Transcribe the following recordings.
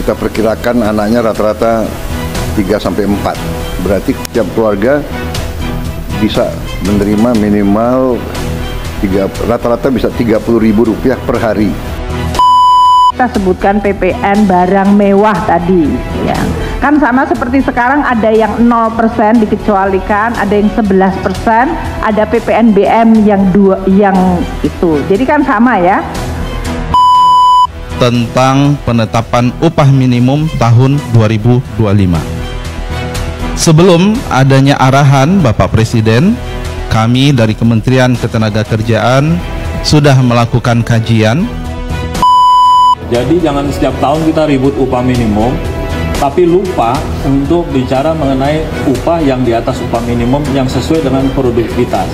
kita perkirakan anaknya rata-rata 3 sampai 4. Berarti setiap keluarga bisa menerima minimal rata-rata bisa Rp30.000 per hari. Kita sebutkan PPN barang mewah tadi, ya. Kan sama seperti sekarang ada yang 0% dikecualikan, ada yang 11%, ada PPNBM yang itu. Jadi kan sama ya. Tentang penetapan upah minimum tahun 2025. Sebelum adanya arahan Bapak Presiden, kami dari Kementerian Ketenagakerjaan sudah melakukan kajian. Jadi jangan setiap tahun kita ribut upah minimum, tapi lupa untuk bicara mengenai upah yang di atas upah minimum yang sesuai dengan produktivitas.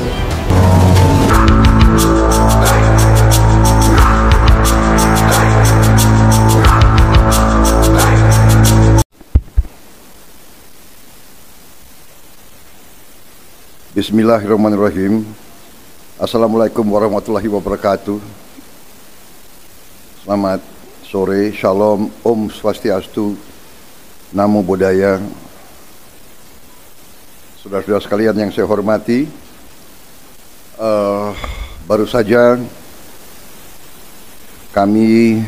Bismillahirrahmanirrahim. Assalamualaikum warahmatullahi wabarakatuh. Selamat sore, Shalom, Om Swastiastu, Namo Buddhaya. Saudara-saudara sekalian yang saya hormati, baru saja kami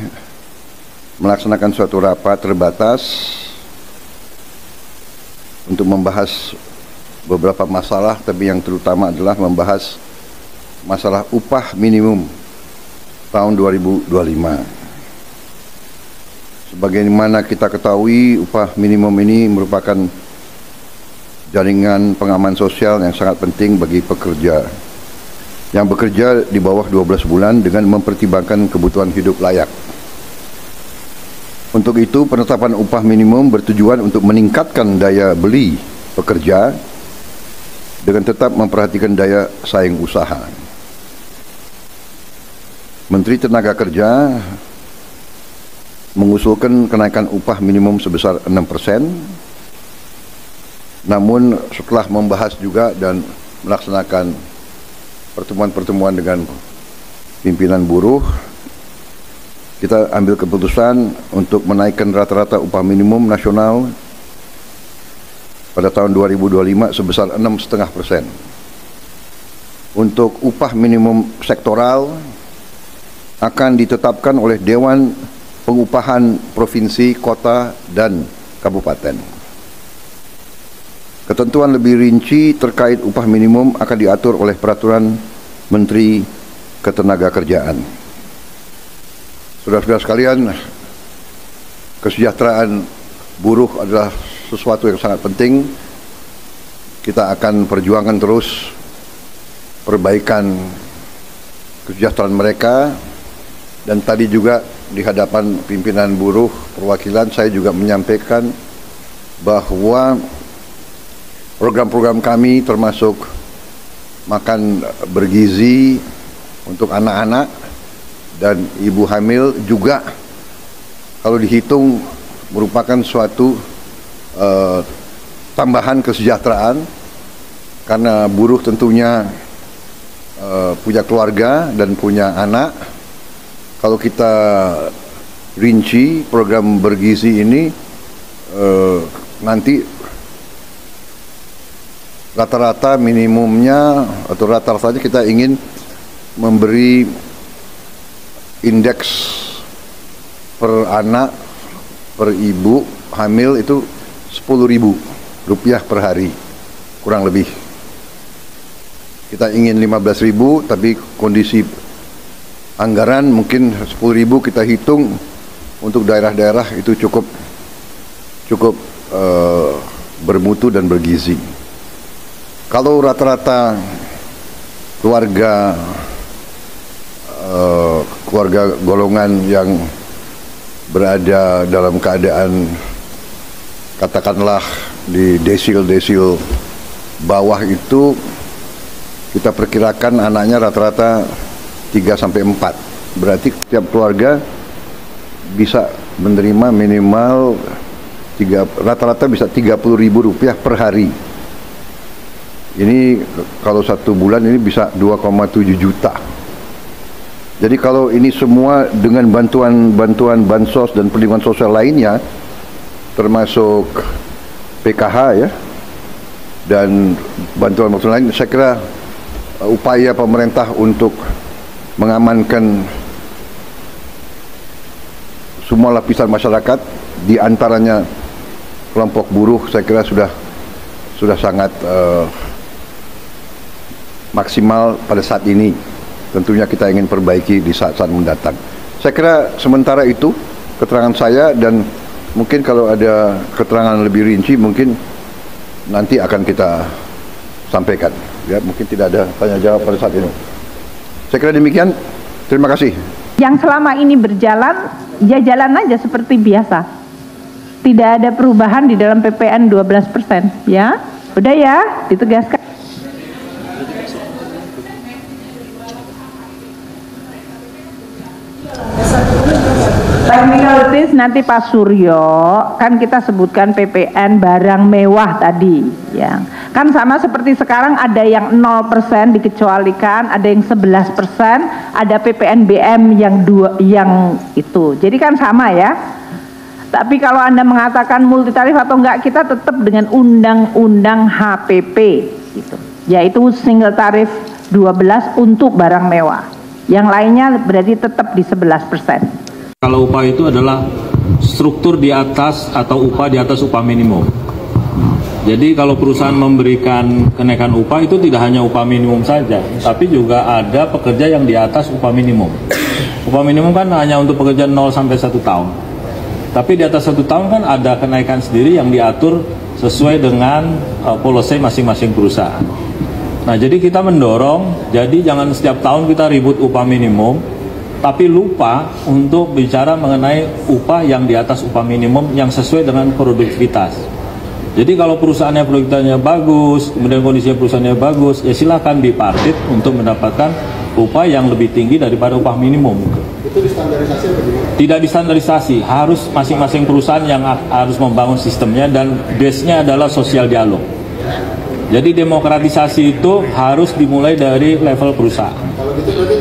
melaksanakan suatu rapat terbatas untuk membahas beberapa masalah, tapi yang terutama adalah membahas masalah upah minimum tahun 2025. Sebagaimana kita ketahui, upah minimum ini merupakan jaringan pengaman sosial yang sangat penting bagi pekerja yang bekerja di bawah 12 bulan dengan mempertimbangkan kebutuhan hidup layak. Untuk itu, penetapan upah minimum bertujuan untuk meningkatkan daya beli pekerja dengan tetap memperhatikan daya saing usaha. Menteri Tenaga Kerja mengusulkan kenaikan upah minimum sebesar 6%. Namun setelah membahas juga dan melaksanakan pertemuan-pertemuan dengan pimpinan buruh, kita ambil keputusan untuk menaikkan rata-rata upah minimum nasional pada tahun 2025 sebesar 6,5%. Untuk upah minimum sektoral akan ditetapkan oleh Dewan Pengupahan Provinsi, Kota, dan Kabupaten. Ketentuan lebih rinci terkait upah minimum akan diatur oleh Peraturan Menteri Ketenagakerjaan. Saudara-saudara sekalian, kesejahteraan buruh adalah sesuatu yang sangat penting. Kita akan perjuangkan terus perbaikan kesejahteraan mereka, dan tadi juga di hadapan pimpinan buruh perwakilan saya juga menyampaikan bahwa program-program kami termasuk makan bergizi untuk anak-anak dan ibu hamil juga kalau dihitung merupakan suatu tambahan kesejahteraan, karena buruh tentunya punya keluarga dan punya anak. Kalau kita rinci program bergizi ini, nanti rata-rata minimumnya atau rata-ratanya kita ingin memberi indeks per anak per ibu hamil itu Rp10.000 per hari, kurang lebih. Kita ingin 15.000, tapi kondisi anggaran mungkin 10.000 kita hitung untuk daerah-daerah itu cukup bermutu dan bergizi. Kalau rata-rata keluarga golongan yang berada dalam keadaan katakanlah di desil bawah itu, kita perkirakan anaknya rata-rata 3 sampai 4. Berarti setiap keluarga bisa menerima minimal rata-rata bisa Rp30.000 per hari. Ini kalau 1 bulan ini bisa 2,7 juta. Jadi kalau ini semua dengan bantuan bansos dan perlindungan sosial lainnya, termasuk PKH ya, dan bantuan lain, saya kira upaya pemerintah untuk mengamankan semua lapisan masyarakat, di antaranya kelompok buruh, saya kira sudah sangat maksimal pada saat ini. Tentunya kita ingin perbaiki di saat-saat mendatang. Saya kira sementara itu keterangan saya, dan mungkin kalau ada keterangan lebih rinci mungkin nanti akan kita sampaikan. Ya, mungkin tidak ada tanya jawab pada saat ini. Saya kira demikian. Terima kasih. Yang selama ini berjalan, ya jalan aja seperti biasa. Tidak ada perubahan di dalam PPN 12%, ya. Udah ya, ditegaskan. Technicalities nanti Pak Suryo, kan kita sebutkan PPN barang mewah tadi, ya. Kan sama seperti sekarang ada yang 0% dikecualikan, ada yang 11%, ada PPNBM yang itu. Jadi kan sama ya. Tapi kalau Anda mengatakan multitarif atau enggak, kita tetap dengan undang-undang HPP gitu. Yaitu single tarif 12 untuk barang mewah. Yang lainnya berarti tetap di 11%. Kalau upah itu adalah struktur di atas atau upah di atas upah minimum. Jadi kalau perusahaan memberikan kenaikan upah itu tidak hanya upah minimum saja, tapi juga ada pekerja yang di atas upah minimum. Upah minimum kan hanya untuk pekerja 0 sampai 1 tahun. Tapi di atas 1 tahun kan ada kenaikan sendiri yang diatur sesuai dengan policy masing-masing perusahaan. Nah, jadi kita mendorong, jadi jangan setiap tahun kita ribut upah minimum, tapi lupa untuk bicara mengenai upah yang di atas upah minimum yang sesuai dengan produktivitas. Jadi kalau perusahaannya produktivitasnya bagus, kemudian kondisi perusahaannya bagus, ya silakan dipartit untuk mendapatkan upah yang lebih tinggi daripada upah minimum. Itu distandarisasi atau bagaimana? Tidak distandarisasi, harus masing-masing perusahaan yang harus membangun sistemnya, dan base-nya adalah sosial dialog. Jadi demokratisasi itu harus dimulai dari level perusahaan. Kalau gitu berarti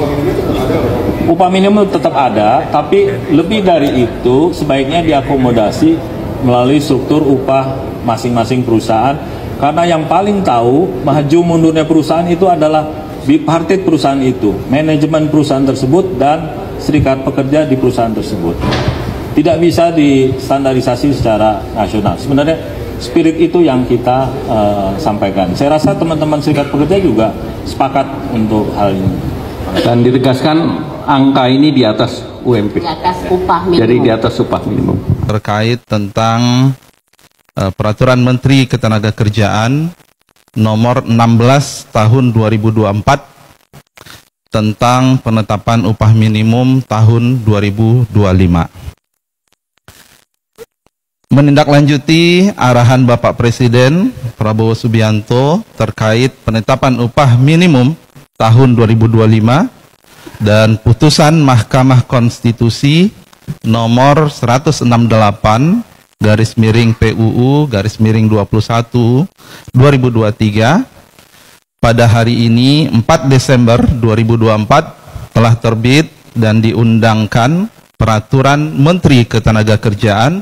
upah minimum tetap ada? Upah minimum tetap ada, tapi lebih dari itu sebaiknya diakomodasi melalui struktur upah masing-masing perusahaan, karena yang paling tahu maju mundurnya perusahaan itu adalah bipartit perusahaan itu, manajemen perusahaan tersebut dan serikat pekerja di perusahaan tersebut. Tidak bisa distandarisasi secara nasional. Sebenarnya spirit itu yang kita sampaikan. Saya rasa teman-teman serikat pekerja juga sepakat untuk hal ini. Dan ditegaskan angka ini di atas UMP. Di atas upah minimum. Jadi di atas upah minimum. Terkait tentang Peraturan Menteri Ketenagakerjaan nomor 16 tahun 2024 tentang penetapan upah minimum tahun 2025. Menindaklanjuti arahan Bapak Presiden Prabowo Subianto terkait penetapan upah minimum tahun 2025 dan putusan Mahkamah Konstitusi nomor 168/PUU/21 2023 pada hari ini 4 Desember 2024 telah terbit dan diundangkan Peraturan Menteri Ketenagakerjaan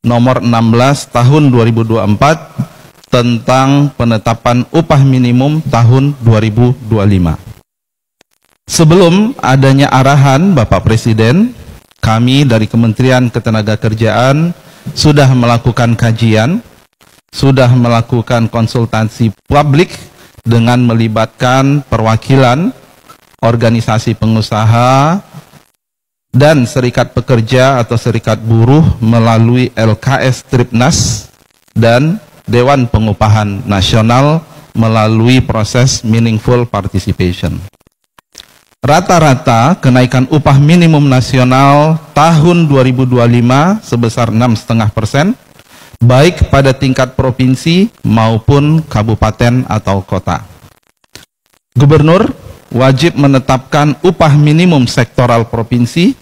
nomor 16 tahun 2024 tentang penetapan upah minimum tahun 2025. Sebelum adanya arahan Bapak Presiden, kami dari Kementerian Ketenagakerjaan sudah melakukan kajian, sudah melakukan konsultasi publik dengan melibatkan perwakilan organisasi pengusaha dan serikat pekerja atau serikat buruh melalui LKS Tripnas dan Dewan Pengupahan Nasional melalui proses meaningful participation. Rata-rata kenaikan upah minimum nasional tahun 2025 sebesar 6,5%, baik pada tingkat provinsi maupun kabupaten atau kota. Gubernur wajib menetapkan upah minimum sektoral provinsi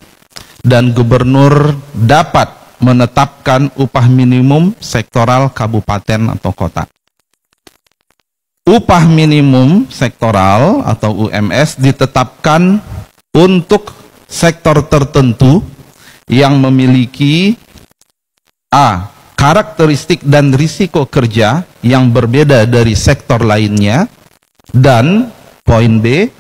dan gubernur dapat menetapkan upah minimum sektoral kabupaten atau kota. Upah minimum sektoral atau UMS ditetapkan untuk sektor tertentu yang memiliki A. karakteristik dan risiko kerja yang berbeda dari sektor lainnya, dan poin B.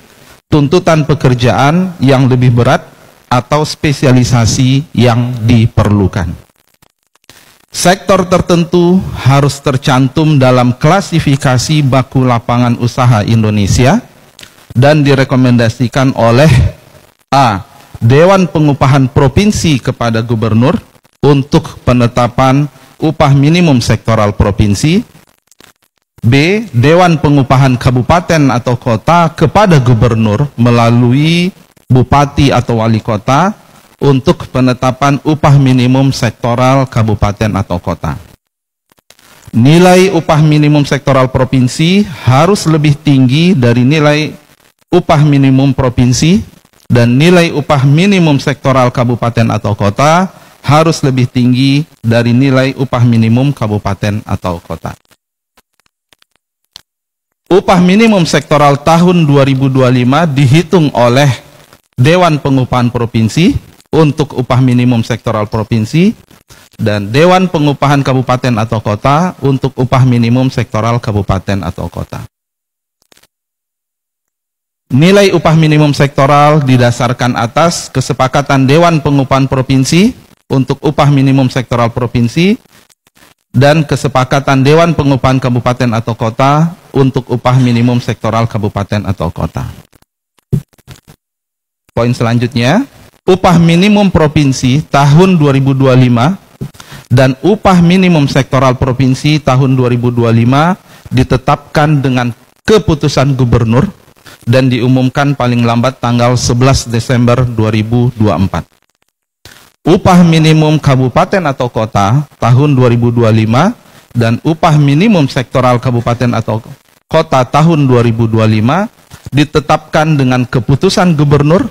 tuntutan pekerjaan yang lebih berat atau spesialisasi yang diperlukan. Sektor tertentu harus tercantum dalam klasifikasi baku lapangan usaha Indonesia dan direkomendasikan oleh A. Dewan Pengupahan Provinsi kepada Gubernur untuk penetapan upah minimum sektoral provinsi. B. Dewan Pengupahan Kabupaten atau Kota kepada Gubernur melalui Bupati atau Wali Kota untuk penetapan upah minimum sektoral kabupaten atau kota. Nilai upah minimum sektoral provinsi harus lebih tinggi dari nilai upah minimum provinsi, dan nilai upah minimum sektoral kabupaten atau kota harus lebih tinggi dari nilai upah minimum kabupaten atau kota. Upah minimum sektoral tahun 2025 dihitung oleh Dewan Pengupahan Provinsi untuk upah minimum sektoral provinsi, dan Dewan Pengupahan Kabupaten atau Kota untuk upah minimum sektoral kabupaten atau kota. Nilai upah minimum sektoral didasarkan atas kesepakatan Dewan Pengupahan Provinsi untuk upah minimum sektoral provinsi dan kesepakatan Dewan Pengupahan Kabupaten atau Kota untuk upah minimum sektoral kabupaten atau kota. Poin selanjutnya, upah minimum provinsi tahun 2025 dan upah minimum sektoral provinsi tahun 2025 ditetapkan dengan keputusan gubernur dan diumumkan paling lambat tanggal 11 Desember 2024. Upah minimum kabupaten atau kota tahun 2025 dan upah minimum sektoral kabupaten atau kota tahun 2025 ditetapkan dengan keputusan gubernur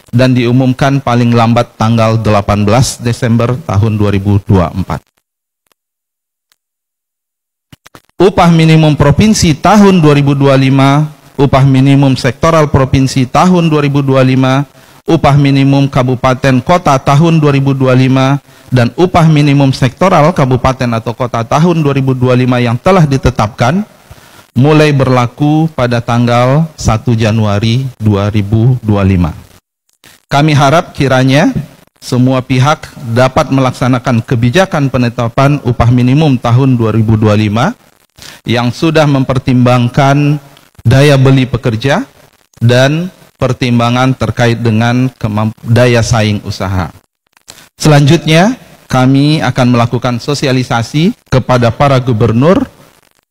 dan diumumkan paling lambat tanggal 18 Desember tahun 2024. Upah minimum provinsi tahun 2025, upah minimum sektoral provinsi tahun 2025, upah minimum kabupaten kota tahun 2025, dan upah minimum sektoral kabupaten atau kota tahun 2025 yang telah ditetapkan mulai berlaku pada tanggal 1 Januari 2025. Kami harap kiranya semua pihak dapat melaksanakan kebijakan penetapan upah minimum tahun 2025 yang sudah mempertimbangkan daya beli pekerja dan pertimbangan terkait dengan daya saing usaha. Selanjutnya, kami akan melakukan sosialisasi kepada para gubernur,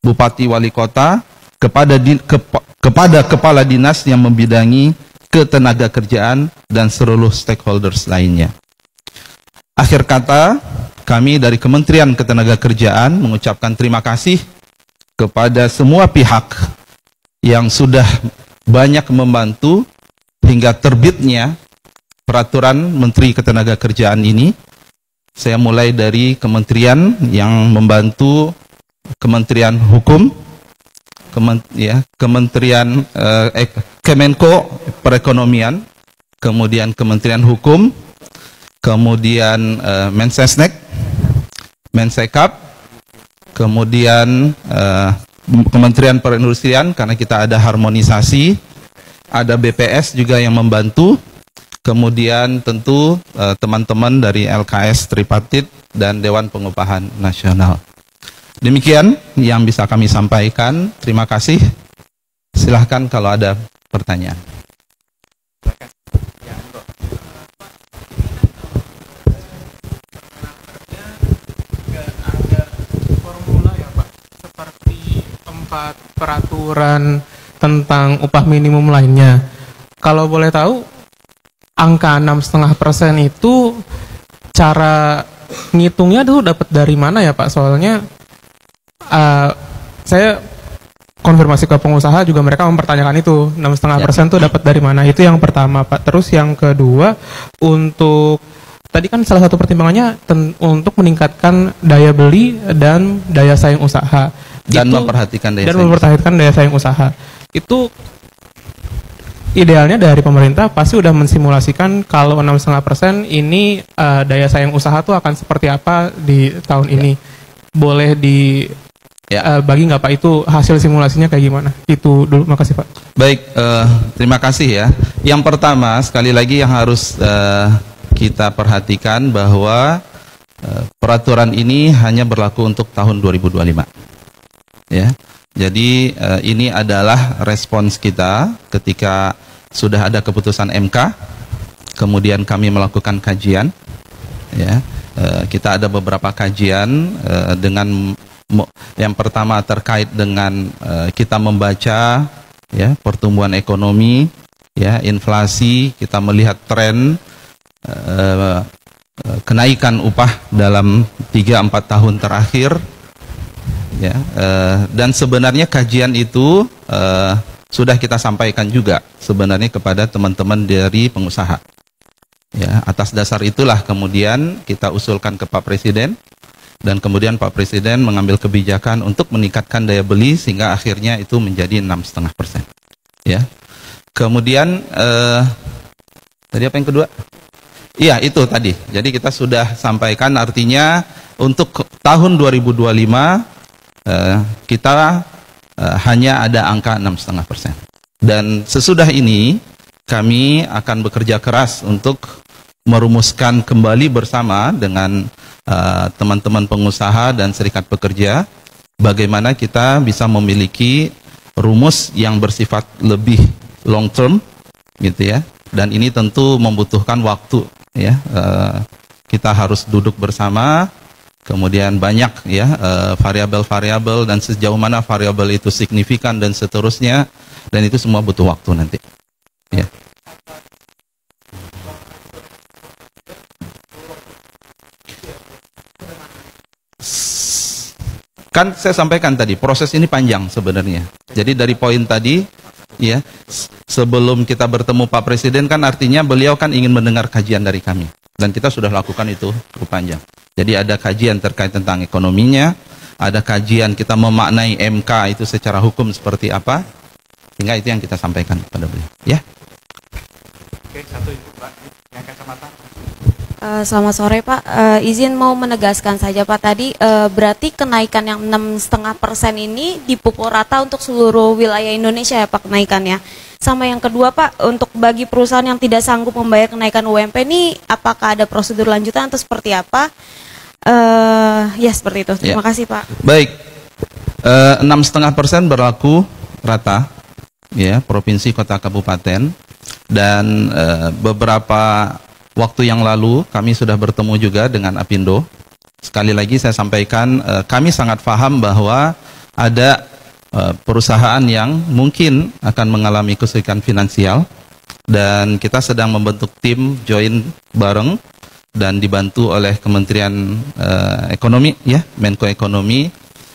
bupati, wali kota, kepada kepala dinas yang membidangi ketenaga kerjaan dan seluruh stakeholders lainnya. Akhir kata, kami dari Kementerian Ketenagakerjaan mengucapkan terima kasih kepada semua pihak yang sudah banyak membantu hingga terbitnya peraturan Menteri Ketenagakerjaan ini. Saya mulai dari kementerian yang membantu, Kementerian Hukum, Kementerian Kemenko Perekonomian, kemudian Kementerian Hukum, kemudian Mensesnek, Mensekap, kemudian Kementerian Perindustrian karena kita ada harmonisasi, ada BPS juga yang membantu, kemudian tentu teman-teman dari LKS Tripartit dan Dewan Pengupahan Nasional. Demikian yang bisa kami sampaikan. Terima kasih. Silahkan kalau ada pertanyaan. Ada formula ya Pak, seperti 4 peraturan tentang upah minimum lainnya. Kalau boleh tahu, angka 6,5% itu cara ngitungnya tuh dapat dari mana ya Pak? Soalnya saya konfirmasi ke pengusaha juga mereka mempertanyakan itu 6,5% tuh dapat dari mana? Itu yang pertama Pak. Terus yang kedua, untuk tadi kan salah satu pertimbangannya untuk meningkatkan daya beli dan daya saing usaha Dan itu, memperhatikan daya dan saing memperhatikan daya saing usaha. Itu idealnya dari pemerintah pasti udah mensimulasikan kalau 6,5% ini daya saing usaha tuh akan seperti apa di tahun ini. Boleh di bagi nggak Pak itu hasil simulasinya kayak gimana? Itu dulu, makasih Pak. Baik, terima kasih ya. Yang pertama, sekali lagi yang harus kita perhatikan bahwa peraturan ini hanya berlaku untuk tahun 2025. Ya, jadi ini adalah respons kita ketika sudah ada keputusan MK, kemudian kami melakukan kajian. Ya, kita ada beberapa kajian dengan yang pertama terkait dengan kita membaca ya pertumbuhan ekonomi, ya inflasi, kita melihat tren kenaikan upah dalam 3-4 tahun terakhir, ya, dan sebenarnya kajian itu sudah kita sampaikan juga sebenarnya kepada teman-teman dari pengusaha. Ya, atas dasar itulah kemudian kita usulkan ke Pak Presiden, dan kemudian Pak Presiden mengambil kebijakan untuk meningkatkan daya beli sehingga akhirnya itu menjadi 6,5%. Ya, kemudian tadi apa yang kedua? Iya, itu tadi. Jadi kita sudah sampaikan, artinya untuk tahun 2025 kita hanya ada angka 6,5%. Dan sesudah ini kami akan bekerja keras untuk merumuskan kembali bersama dengan teman-teman pengusaha dan serikat pekerja bagaimana kita bisa memiliki rumus yang bersifat lebih long term, gitu ya. Dan ini tentu membutuhkan waktu, ya. Kita harus duduk bersama, kemudian banyak ya variabel-variabel dan sejauh mana variabel itu signifikan dan seterusnya, dan itu semua butuh waktu nanti. Ya. Kan saya sampaikan tadi, proses ini panjang sebenarnya. Jadi dari poin tadi, ya, sebelum kita bertemu Pak Presiden kan artinya beliau kan ingin mendengar kajian dari kami. Dan kita sudah lakukan itu cukup panjang. Jadi ada kajian terkait tentang ekonominya, ada kajian kita memaknai MK itu secara hukum seperti apa, sehingga itu yang kita sampaikan kepada beliau. Ya. Oke, satu Ibu Pak, yang kacamata. Selamat sore Pak, izin mau menegaskan saja Pak tadi, berarti kenaikan yang 6,5% ini dipukul rata untuk seluruh wilayah Indonesia ya Pak kenaikannya. Sama yang kedua Pak, untuk bagi perusahaan yang tidak sanggup membayar kenaikan UMP ini, apakah ada prosedur lanjutan atau seperti apa? Ya seperti itu, terima kasih Pak. Baik, 6,5% berlaku rata, ya, provinsi, kota, kabupaten, dan beberapa waktu yang lalu kami sudah bertemu juga dengan Apindo. Sekali lagi saya sampaikan, kami sangat paham bahwa ada perusahaan yang mungkin akan mengalami kesulitan finansial, dan kita sedang membentuk tim join bareng dan dibantu oleh Kementerian Ekonomi, ya, Menko Ekonomi,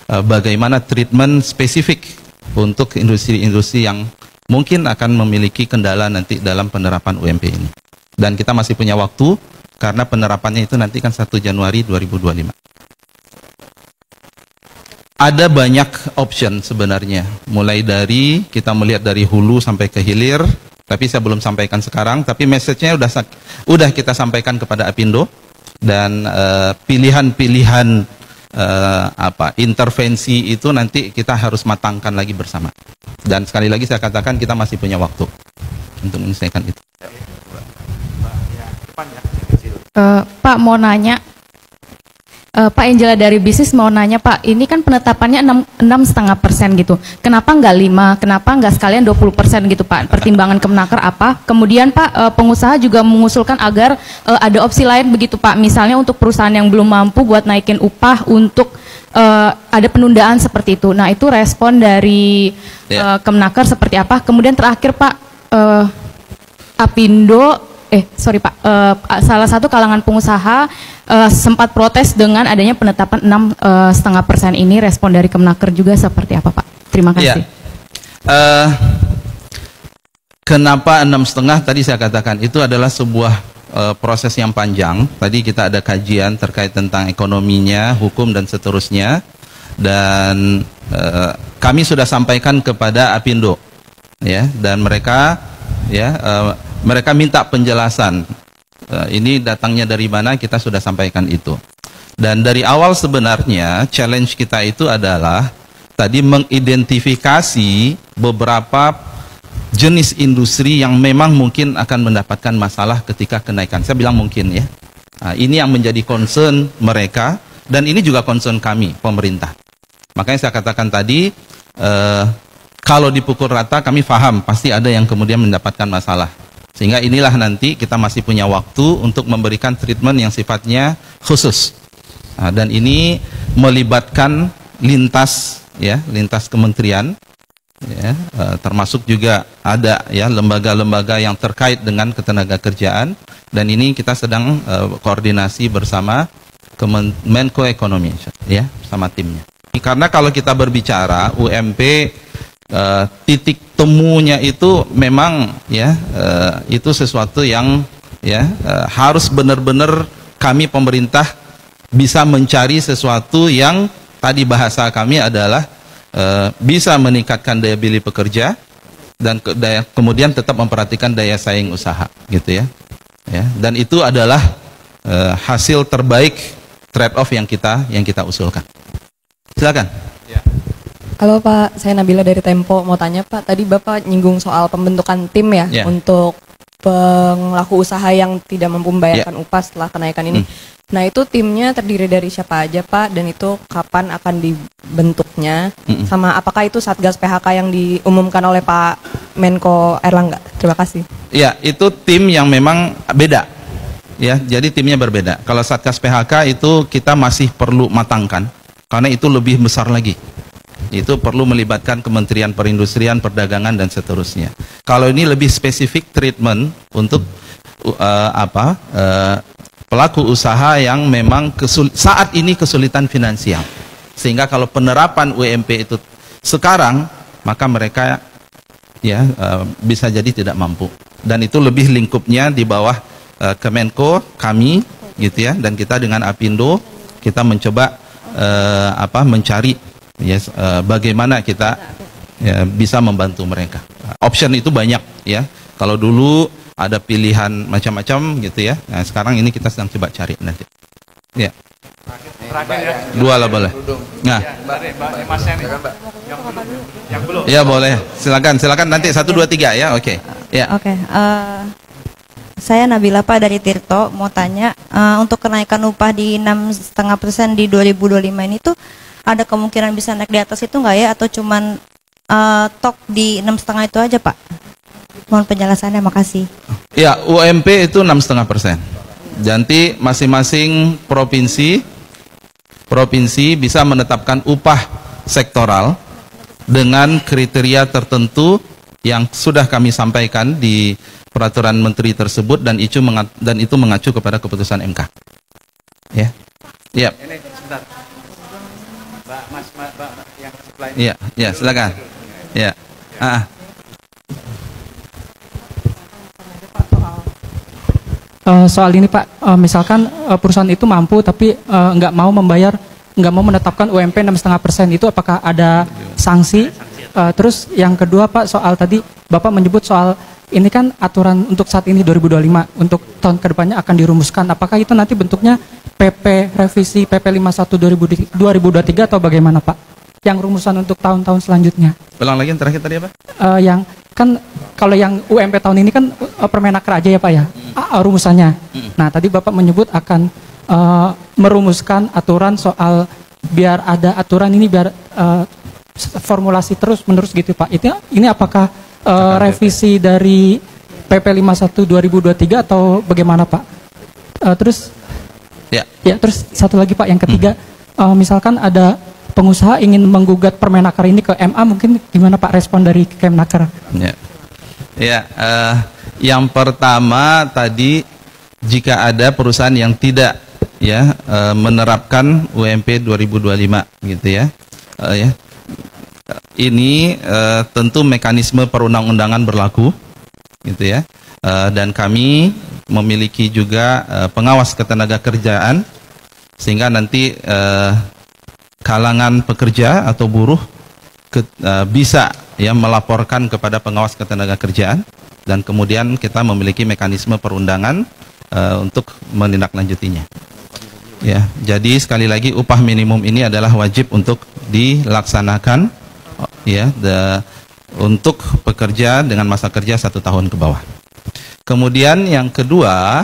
bagaimana treatment spesifik untuk industri-industri yang mungkin akan memiliki kendala nanti dalam penerapan UMP ini. Dan kita masih punya waktu karena penerapannya itu nanti kan 1 Januari 2025. Ada banyak option sebenarnya, mulai dari kita melihat dari hulu sampai ke hilir, tapi saya belum sampaikan sekarang, tapi message-nya udah kita sampaikan kepada Apindo, dan pilihan-pilihan intervensi itu nanti kita harus matangkan lagi bersama. Dan sekali lagi saya katakan kita masih punya waktu untuk menyelesaikan itu. Pak mau nanya, Pak Angela dari bisnis mau nanya Pak, ini kan penetapannya 6,5% gitu. Kenapa nggak 5? Kenapa nggak sekalian 20% gitu Pak? Pertimbangan Kemenaker apa? Kemudian Pak, pengusaha juga mengusulkan agar ada opsi lain begitu Pak. Misalnya untuk perusahaan yang belum mampu buat naikin upah untuk ada penundaan seperti itu. Nah itu respon dari Kemenaker seperti apa? Kemudian terakhir Pak, Apindo salah satu kalangan pengusaha sempat protes dengan adanya penetapan 6,5% ini. Respon dari Kemenaker juga seperti apa Pak? Terima kasih. Kenapa 6,5? Tadi saya katakan itu adalah sebuah proses yang panjang. Tadi kita ada kajian terkait tentang ekonominya, hukum dan seterusnya, dan kami sudah sampaikan kepada Apindo, ya, dan mereka ya mereka minta penjelasan. Ini datangnya dari mana, kita sudah sampaikan itu. Dan dari awal sebenarnya challenge kita itu adalah tadi mengidentifikasi beberapa jenis industri yang memang mungkin akan mendapatkan masalah ketika kenaikan. Saya bilang mungkin ya. Nah, ini yang menjadi concern mereka dan ini juga concern kami, pemerintah. Makanya saya katakan tadi, kalau dipukul rata kami paham pasti ada yang kemudian mendapatkan masalah. Sehingga inilah nanti kita masih punya waktu untuk memberikan treatment yang sifatnya khusus. Nah, dan ini melibatkan lintas kementerian, ya, termasuk juga ada ya lembaga-lembaga yang terkait dengan ketenagakerjaan. Dan ini kita sedang koordinasi bersama Menko Ekonomi, ya, sama timnya. Karena kalau kita berbicara UMP, titik temunya itu memang ya itu sesuatu yang ya harus benar-benar kami pemerintah bisa mencari sesuatu yang tadi bahasa kami adalah bisa meningkatkan daya beli pekerja dan kemudian tetap memperhatikan daya saing usaha, gitu ya. Ya, dan itu adalah hasil terbaik trade off yang kita usulkan. Silakan. Ya. Halo Pak, saya Nabila dari Tempo. Mau tanya Pak, tadi Bapak nyinggung soal pembentukan tim ya, untuk pelaku usaha yang tidak mampu membayarkan upah setelah kenaikan ini. Nah itu timnya terdiri dari siapa aja Pak, dan itu kapan akan dibentuknya, sama apakah itu Satgas PHK yang diumumkan oleh Pak Menko Erlangga? Terima kasih. Ya, itu tim yang memang beda. Ya, jadi timnya berbeda. Kalau Satgas PHK itu kita masih perlu matangkan, karena itu lebih besar lagi. Itu perlu melibatkan Kementerian Perindustrian, Perdagangan dan seterusnya. Kalau ini lebih spesifik treatment untuk pelaku usaha yang memang saat ini kesulitan finansial. Sehingga kalau penerapan UMP itu sekarang, maka mereka ya bisa jadi tidak mampu. Dan itu lebih lingkupnya di bawah Kemenko kami, gitu ya. Dan kita dengan Apindo kita mencoba mencari ya, bagaimana kita ya, bisa membantu mereka. Option itu banyak ya. Kalau dulu ada pilihan macam-macam gitu ya. Nah, sekarang ini kita sedang coba cari nanti. Ya. Terakhir ya. Dua lah boleh. Nah. Yang belum. Ya boleh. Silakan nanti 1 2 3 ya. Oke. Ya. Oke. Saya Nabila Pak dari Tirto, mau tanya untuk kenaikan upah di 6,5% di 2025 ini tuh ada kemungkinan bisa naik di atas itu nggak ya, atau cuman tok di 6,5 itu aja Pak? Mohon penjelasannya, makasih. Ya, UMP itu 6,5%. Jadi masing-masing provinsi bisa menetapkan upah sektoral dengan kriteria tertentu yang sudah kami sampaikan di peraturan menteri tersebut, dan itu mengacu kepada keputusan MK. Ya. Ya. Ini sebentar. Mbak yang sebelah ini. Ya, silakan. Ya. Soal ini Pak, misalkan perusahaan itu mampu tapi nggak mau menetapkan UMP 6,5%, itu apakah ada sanksi? Terus yang kedua Pak, soal tadi Bapak menyebut soal ini kan aturan untuk saat ini 2025, untuk tahun kedepannya akan dirumuskan. Apakah itu nanti bentuknya PP revisi PP 51 2023 atau bagaimana Pak? Yang rumusan untuk tahun-tahun selanjutnya. Ulang lagi yang terakhir tadi apa? Yang kan kalau yang UMP tahun ini kan Permenaker aja ya Pak ya, rumusannya. Nah tadi Bapak menyebut akan merumuskan aturan soal biar ada aturan ini biar formulasi terus menerus gitu Pak. Ini apakah revisi dari PP 51 2023 atau bagaimana Pak? Terus terus satu lagi Pak, yang ketiga, misalkan ada pengusaha ingin menggugat Permenaker ini ke MA, mungkin gimana Pak respon dari Kemenaker? Yang pertama tadi, jika ada perusahaan yang tidak menerapkan UMP 2025 gitu ya, ini tentu mekanisme perundang-undangan berlaku gitu ya, dan kami memiliki juga pengawas ketenagakerjaan, sehingga nanti kalangan pekerja atau buruh bisa ya melaporkan kepada pengawas ketenagakerjaan dan kemudian kita memiliki mekanisme perundangan untuk menindaklanjutinya. Ya, jadi sekali lagi upah minimum ini adalah wajib untuk dilaksanakan ya untuk pekerja dengan masa kerja 1 tahun ke bawah. Kemudian yang kedua,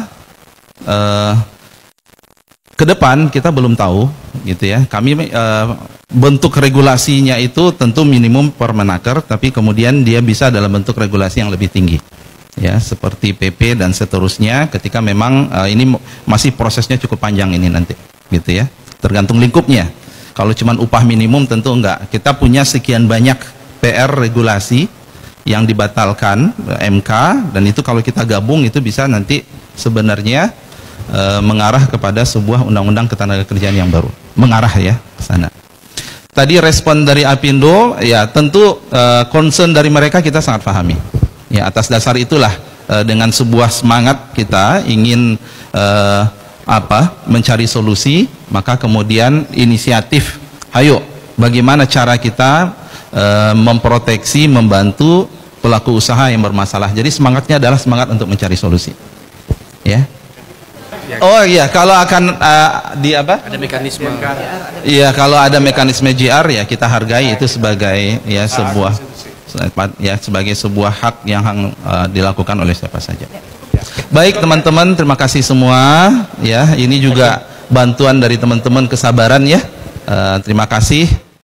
ke depan kita belum tahu gitu ya. Kami bentuk regulasinya itu tentu minimum Permenaker, tapi kemudian dia bisa dalam bentuk regulasi yang lebih tinggi. Ya, seperti PP dan seterusnya ketika memang ini masih prosesnya cukup panjang ini nanti gitu ya. Tergantung lingkupnya. Kalau cuma upah minimum tentu enggak. Kita punya sekian banyak PR regulasi yang dibatalkan MK, dan itu kalau kita gabung itu bisa nanti sebenarnya mengarah kepada sebuah undang-undang ketenagakerjaan yang baru. Mengarah ya ke sana. Tadi respon dari Apindo, ya tentu concern dari mereka kita sangat pahami. Ya, atas dasar itulah dengan sebuah semangat kita ingin mencari solusi, maka kemudian inisiatif, ayo bagaimana cara kita memproteksi, membantu pelaku usaha yang bermasalah. Jadi semangatnya adalah semangat untuk mencari solusi. Ya. Oh iya, kalau akan di apa? Ada mekanisme. Iya, kalau ada mekanisme JR ya kita hargai itu sebagai ya sebagai sebuah hak yang dilakukan oleh siapa saja. Baik teman-teman, terima kasih semua. Ya, ini juga bantuan dari teman-teman kesabaran ya. Terima kasih.